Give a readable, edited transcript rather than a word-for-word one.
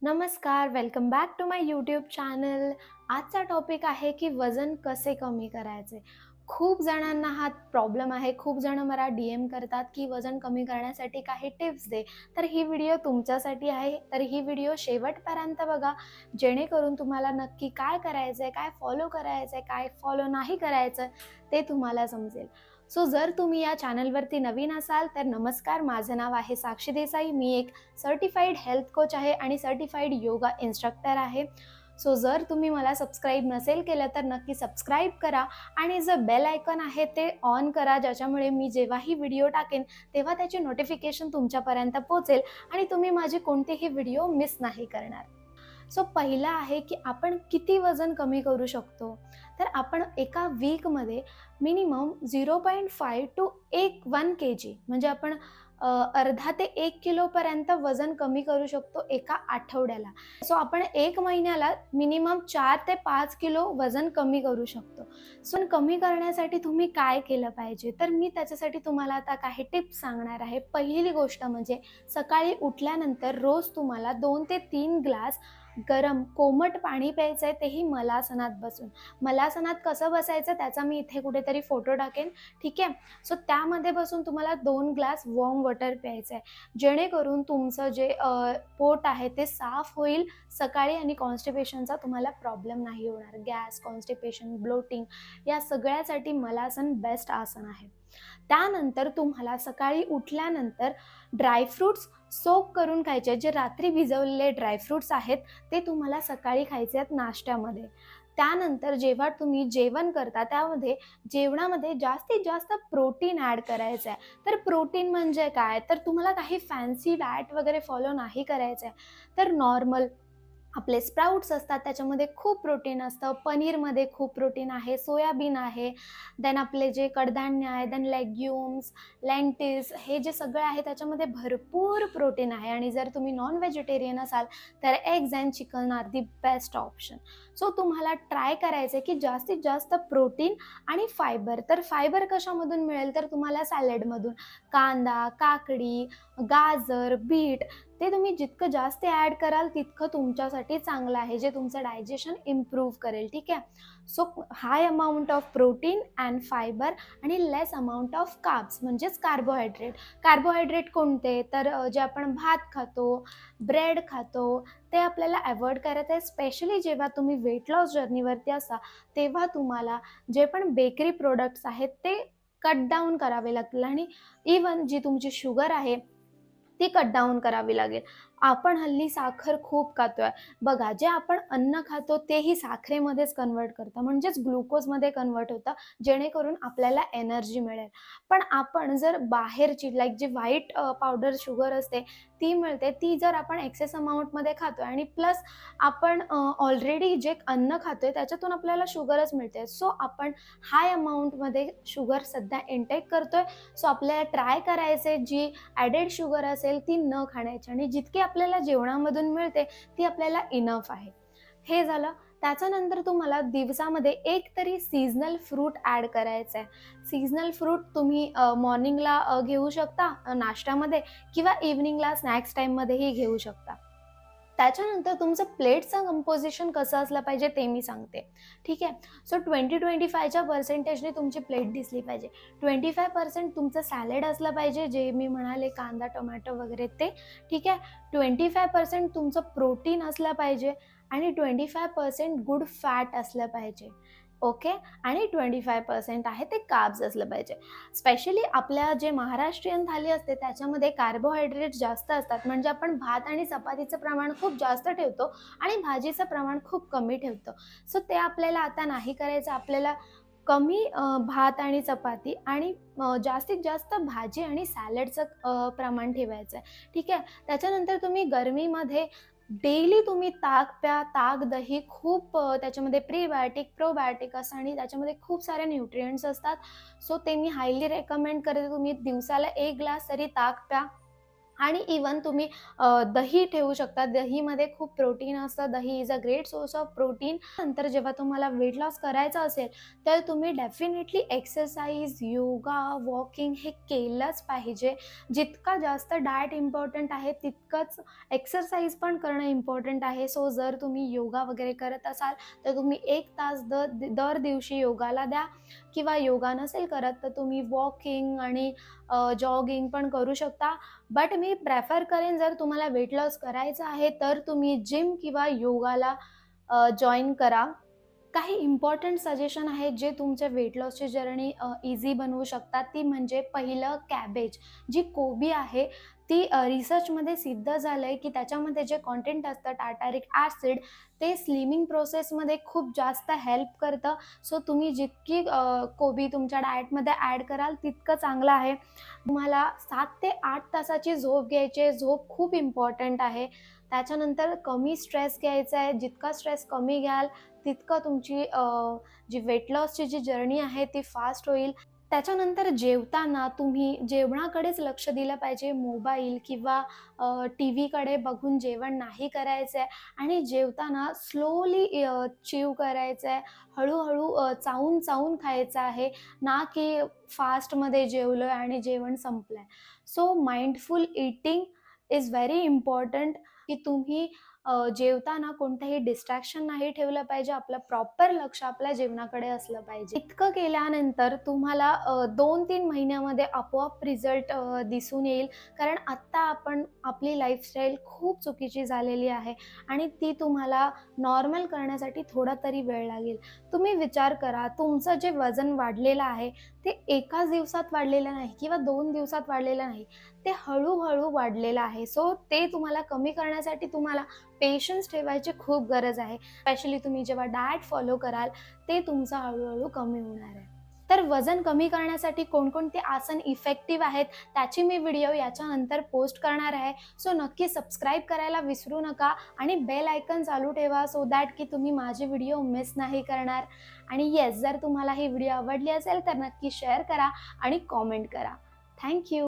नमस्कार, welcome back to my YouTube channel. आजचा topic आहे की वजन कसे कमी करायचे. खूप जणांना हा प्रॉब्लेम आहे. खूप जण मला DM करतात की वजन कमी करण्यासाठी काही टिप्स दे. तर ही व्हिडिओ तुमच्यासाठी आहे. तर ही व्हिडिओ शेवटपर्यंत बघा, जेणेकरून तुम्हाला नक्की काय करायचं आहे, काय फॉलो करायचं आहे, काय फॉलो नाही करायचं ते तुम्हाला समजेल. सो जर तुम्ही या चॅनलवरती नवीन असाल तर नमस्कार, माझं नाव आहे साक्षी देसाई. मी एक सर्टिफाईड हेल्थ कोच आहे आणि सर्टिफाईड योगा इन्स्ट्रक्टर आहे. सो जर तुम्ही मला सबस्क्राईब नसेल केलं तर नक्की सबस्क्राईब करा आणि जे बेल आयकॉन आहे ते ऑन करा, ज्याच्यामुळे मी जेव्हाही व्हिडिओ टाकेन तेव्हा त्याची नोटिफिकेशन तुमच्यापर्यंत पोहोचेल आणि तुम्ही माझी कोणतेही व्हिडिओ मिस नाही करणार. सो पहिला आहे की आपण किती वजन कमी करू शकतो. तर आपण एका वीकमध्ये मिनिमम 0.5 टू 1 kg म्हणजे आपण अर्धा ते 1 किलोपर्यंत वजन कमी करू शकतो एका आठवड्याला. सो आपण 1 महिन्याला मिनिमम 4 ते 5 किलो वजन कमी करू शकतो. सो कमी करण्यासाठी तुम्ही काय केलं पाहिजे, तर मी त्याच्यासाठी तुम्हाला आता काही टिप्स सांगणार आहे. पहिली गोष्ट म्हणजे सकाळी उठल्यानंतर रोज तुम्हाला 2 ते 3 ग्लास गरम कोमट पाणी प्यायचं आहे, तेही मलासनात बसून. मलासनात कसं बसायचं त्याचा मी इथे कुठेतरी फोटो टाकेन, ठीक आहे. सो त्यामध्ये बसून तुम्हाला 2 ग्लास वॉर्म वॉटर प्यायचं आहे, जेणेकरून तुमचं जे पोट आहे ते साफ होईल सकाळी आणि कॉन्स्टिपेशनचा तुम्हाला प्रॉब्लेम नाही होणार. गॅस, कॉन्स्टिपेशन, ब्लोटिंग या सगळ्यासाठी मलासन बेस्ट आसन आहे. त्यानंतर तुम्हाला सकाळी उठल्यानंतर ड्रायफ्रूट्स सोक करून खायचे आहेत. जे रात्री भिजवलेले ड्रायफ्रूट्स आहेत ते तुम्हाला सकाळी खायचे आहेत नाश्त्यामध्ये. त्यानंतर जेव्हा तुम्ही जेवण करता त्यामध्ये जेवणामध्ये जास्तीत जास्त प्रोटीन ॲड करायचं आहे. तर प्रोटीन म्हणजे काय, तर तुम्हाला काही फॅन्सी डाएट वगैरे फॉलो नाही करायचं आहे. तर नॉर्मल आपले स्प्राउट्स असतात त्याच्यामध्ये खूप प्रोटीन असतं. पनीरमध्ये खूप प्रोटीन आहे, सोयाबीन आहे, देन आपले जे कडधान्य आहे, देन लेग्युम्स, लेंटिल्स हे जे सगळं आहे त्याच्यामध्ये भरपूर प्रोटीन आहे. आणि जर तुम्ही नॉन व्हेजिटेरियन असाल तर eggs and chicken are the best option. So तुम्हाला ट्राय करायचं आहे की जास्तीत जास्त प्रोटीन आणि फायबर. तर फायबर कशामधून मिळेल, तर तुम्हाला सॅलडमधून. कांदा, काकडी, गाजर, बीट ते तुम्ही जितकं जास्त ॲड कराल तितकं तुमच्यासाठी चांगलं आहे, जे तुमचं डायजेशन इम्प्रूव्ह करेल, ठीक आहे. So high amount of protein and fibre आणि लेस अमाऊंट ऑफ कार्ब्स म्हणजेच कार्बोहायड्रेट. कार्बोहायड्रेट कोणते, तर जे आपण भात खातो, ब्रेड खातो ते आपल्याला अवॉइड करायचं आहे. स्पेशली जेव्हा तुम्ही वेट लॉस जर्नीवरती असा तेव्हा तुम्हाला जे पण बेकरी प्रोडक्ट्स आहेत ते कट डाऊन करावे लागतील. आणि इवन जी तुमची शुगर आहे ती कट डाऊन करावी लागेल. आपण हल्ली साखर खूप खातोय. बघा, जे आपण अन्न खातो तेही साखरेमध्येच कन्व्हर्ट करतं, म्हणजेच ग्लुकोजमध्ये कन्व्हर्ट होतं, जेणेकरून आपल्याला एनर्जी मिळेल. पण आपण जर बाहेरची लाईक जी व्हाईट पावडर शुगर असते ती मिळते, ती जर आपण एक्सेस अमाऊंटमध्ये खातोय आणि प्लस आपण ऑलरेडी जे अन्न खातोय त्याच्यातून आपल्याला शुगरच मिळते. सो आपण हाय अमाऊंटमध्ये शुगर सध्या इनटेक करतोय. सो आपल्याला ट्राय करायचे जी ॲडेड शुगर असेल ती न खाण्याची, आणि जितकी आपल्याला जेवणामधून मिळते ती आपल्याला इनफ आहे. हे झालं. त्याच्यानंतर तुम्हाला दिवसामध्ये एक तरी सीझनल फ्रूट ॲड करायचं आहे. सीझनल फ्रूट तुम्ही मॉर्निंगला घेऊ शकता नाश्त्यामध्ये, किंवा इव्हनिंगला स्नॅक्स टाईममध्येही घेऊ शकता. त्याच्यानंतर तुमचं प्लेटचं कंपोजिशन कसं असलं पाहिजे ते मी सांगते, ठीक आहे. सो 20-25च्या पर्सेंटेजने तुमची प्लेट दिसली पाहिजे. 25% तुमचं सॅलड असलं पाहिजे, जे मी म्हणाले कांदा, टोमॅटो वगैरे ते, ठीक आहे. 25% तुमचं प्रोटीन असलं पाहिजे आणि 25% गुड फॅट असलं पाहिजे, ओके. आणि 25% आहे ते कार्ब्स असलं पाहिजे. स्पेशली आपल्या जे महाराष्ट्रीयन थाली असते त्याच्यामध्ये कार्बोहायड्रेट जास्त असतात, म्हणजे आपण भात आणि चपातीचं प्रमाण खूप जास्त ठेवतो आणि भाजीचं प्रमाण खूप कमी ठेवतो. सो ते आपल्याला आता नाही करायचं. आपल्याला कमी भात आणि चपाती आणि जास्तीत जास्त भाजी आणि सॅलडचं प्रमाण ठेवायचं आहे, ठीक आहे. त्याच्यानंतर तुम्ही गरमीमध्ये डेली तुम्ही ताक प्या. ताक, दही खूप त्याच्यामध्ये प्रीबायोटिक, प्रोबायोटिक असं आणि त्याच्यामध्ये खूप सारे न्यूट्रिएंट्स असतात. सो ते मी हायली रेकमेंड करते, तुम्ही दिवसाला 1 ग्लास तरी ताक प्या. आणि इवन तुम्ही दही ठेवू शकता. दहीमध्ये खूप प्रोटीन असतं. दही is a great source of protein. नंतर जेव्हा तुम्हाला वेट लॉस करायचा असेल, तर तुम्ही डेफिनेटली एक्सरसाइज, योगा, वॉकिंग हे केलंच पाहिजे. जितका जास्त डाएट इम्पॉर्टंट आहे, तितकंच एक्सरसाइज पण करणं इम्पॉर्टंट आहे. सो जर तुम्ही योगा वगैरे करत असाल, तर तुम्ही 1 तास दर दिवशी योगाला द्या किंवा योगा नसेल करत, तर तुम्ही वॉकिंग आणि जॉगिंग पण करू शकता. बट मी प्रेफर करेन, जर तुम्हाला वेट लॉस करायचं आहे तर तुम्ही जिम किंवा योगाला जॉइन करा. काही इम्पॉर्टंट सजेशन आहेत जे तुमच्या वेट लॉसची जर्नी इझी बनवू शकतात. ती म्हणजे पहिलं कॅबेज. जी कोबी आहे ती रिसर्चमध्ये सिद्ध झालं आहे की त्याच्यामध्ये जे कंटेंट असतं टार्टारिक ॲसिड, ते स्लिमिंग प्रोसेसमध्ये खूप जास्त हेल्प करतं. सो तुम्ही जितकी कोबी तुमच्या डाएटमध्ये ॲड कराल तितकं चांगलं आहे. तुम्हाला 7 ते 8 तासाची झोप घ्यायची आहे. झोप खूप इम्पॉर्टंट आहे. त्याच्यानंतर कमी स्ट्रेस घ्यायचा आहे. जितका स्ट्रेस कमी घ्याल तितकं तुमची जी वेट लॉसची जी जर्नी आहे ती फास्ट होईल. त्याच्यानंतर जेवताना तुम्ही जेवणाकडेच लक्ष दिलं पाहिजे. मोबाईल किंवा टीव्हीकडे बघून जेवण नाही करायचं आहे आणि जेवताना स्लोली च्यू करायचं आहे. हळू-हळू चावून-चावून खायचं आहे, ना की फास्टमध्ये जेवलोय आणि जेवण संपलंय. So mindful eating is very important, की तुम्ही जेवताना कोणतंही डिस्ट्रॅक्शन नाही ठेवलं पाहिजे. आपलं प्रॉपर लक्ष आपल्या जेवणाकडे असलं पाहिजे. इतकं केल्यानंतर तुम्हाला 2-3 महिन्यामध्ये आपोआप रिझल्ट दिसून येईल. कारण आत्ता आपली लाईफस्टाईल खूप चुकीची झालेली आहे आणि ती तुम्हाला नॉर्मल करण्यासाठी थोडा तरी वेळ लागेल. तुम्ही विचार करा, तुमचं जे वजन वाढलेलं आहे, ते एकाच दिवसात वाढलेलं नाही किंवा 2 दिवसात वाढलेलं नाही. ते हळू वाढलेलं आहे. सो ते तुम्हाला कमी करण्यासाठी तुम्हाला पेशन्स ठेवायची खूप गरज आहे. स्पेशली तुम्ही जेव्हा डाएट फॉलो कराल, ते तुमचं हळू कमी होणार आहे. तर वजन कमी करण्यासाठी कोणकोणते आसन इफेक्टिव्ह आहेत, त्याची मी व्हिडिओ याच्यानंतर पोस्ट करणार आहे. सो नक्की सबस्क्राईब करायला विसरू नका आणि बेल आयकॉन चालू ठेवा, सो दॅट की तुम्ही माझे व्हिडिओ मिस नाही करणार. आणि येस, जर तुम्हाला ही व्हिडिओ आवडली असेल तर नक्की शेअर करा आणि कॉमेंट करा. Thank you.